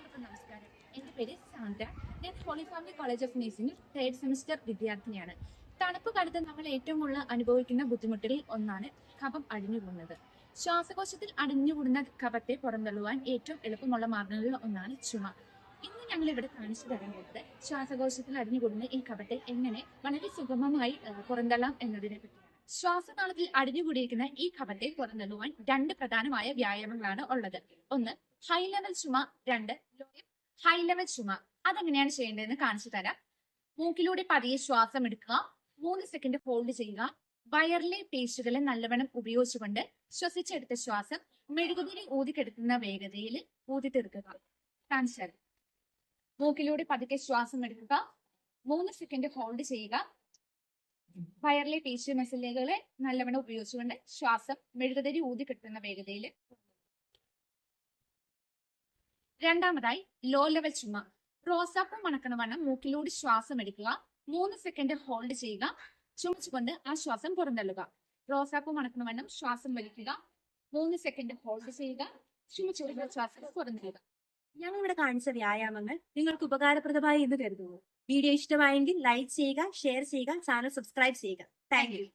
എല്ലാവർക്കും നമസ്കാരം. എൻ്റെ പേര് സാന്ദ്ര. ഞാൻ ഹോളി ഫാമിലി കോളേജ് ഓഫ് നഴ്സിംഗിൽ 3rd സെമസ്റ്റർ വിദ്യാർത്ഥിനിയാണ്. തണുപ്പ് കാലത്ത് നമ്മൾ ഏറ്റവും കൂടുതൽ അനുഭവിക്കുന്ന ബുദ്ധിമുട്ടുകളിൽ ഒന്നാണ് കഫം അടിഞ്ഞുകൂടുന്നത്. ശ്വാസകോശത്തിൽ അടിഞ്ഞുകൂടുന്ന കഫത്തെ പുറന്തള്ളുവാൻ ഏറ്റവും എളുപ്പമുള്ള മാർഗങ്ങളിൽ ഒന്നാണ് ചുമ. ഇന്ന് ഞങ്ങൾ ഇവിടെ കാണിച്ചു തരാൻ പോകുന്നത് ശ്വാസകോശത്തിൽ അടിഞ്ഞുകൂടുന്ന ഈ കഫത്തെ എങ്ങനെ വളരെ സുഗമമായി പുറന്തള്ളാം എന്നതിനെ പറ്റിയാണ്. ശ്വാസനാളത്തിൽ അടിഞ്ഞുകൂടിയിരിക്കുന്ന ഈ കഫത്തെ പുറന്തള്ളുവാൻ 2 പ്രധാനമായ വ്യായാമങ്ങളാണ് ഉള്ളത്. ഒന്ന് ഹൈ ലെവൽ ചുമ, 2 ഹൈ ലെവൽ ചുമ. അതെങ്ങനെയാണ് ചെയ്യേണ്ടതെന്ന് കാണിച്ചു തരാം. മൂക്കിലൂടെ പതിയെ ശ്വാസം എടുക്കുക, 3 സെക്കൻഡ് ഹോൾഡ് ചെയ്യുക. വയറിലെ പേശികളെ നല്ലവണ്ണം ഉപയോഗിച്ചുകൊണ്ട് ശ്വസിച്ചെടുത്ത ശ്വാസം മെഴുകുതിരി ഊതിക്കെടുക്കുന്ന വേഗതയിൽ ഊതിത്തെടുക്കുക. കാണിച്ചു തരാം. മൂക്കിലൂടെ പതുക്കെ ശ്വാസം എടുക്കുക, 3 സെക്കൻഡ് ഹോൾഡ് ചെയ്യുക. വയറിലെ പേശി മസിലുകളെ നല്ലവണ്ണം ഉപയോഗിച്ചുകൊണ്ട് ശ്വാസം മെഴുകുതിരി ഊതിക്കെടുക്കുന്ന വേഗതയിൽ. രണ്ടാമതായി ലോ ലെവൽ ചുമ. റോസാപ്പൂ മണക്കണ വണ്ണം മൂക്കിലൂടെ ശ്വാസം എടുക്കുക, 3 സെക്കൻഡ് ഹോൾഡ് ചെയ്യുക. ചുമച്ചുകൊണ്ട് ആ ശ്വാസം പുറന്തള്ളുക. റോസാപ്പൂ മണക്കണ വണ്ണം ശ്വാസം വലിക്കുക, 3 സെക്കൻഡ് ഹോൾഡ് ചെയ്യുക. ചുമച്ചുകൊണ്ട് ശ്വാസം പുറന്തള്ളുക. ഞങ്ങൾ ഇവിടെ കാണിച്ച വ്യായാമങ്ങൾ നിങ്ങൾക്ക് ഉപകാരപ്രദമായി എന്ന് കരുതുന്നു. വീഡിയോ ഇഷ്ടമായെങ്കിൽ ലൈക്ക് ചെയ്യുക, ഷെയർ ചെയ്യുക, ചാനൽ സബ്സ്ക്രൈബ് ചെയ്യുക. Thank you.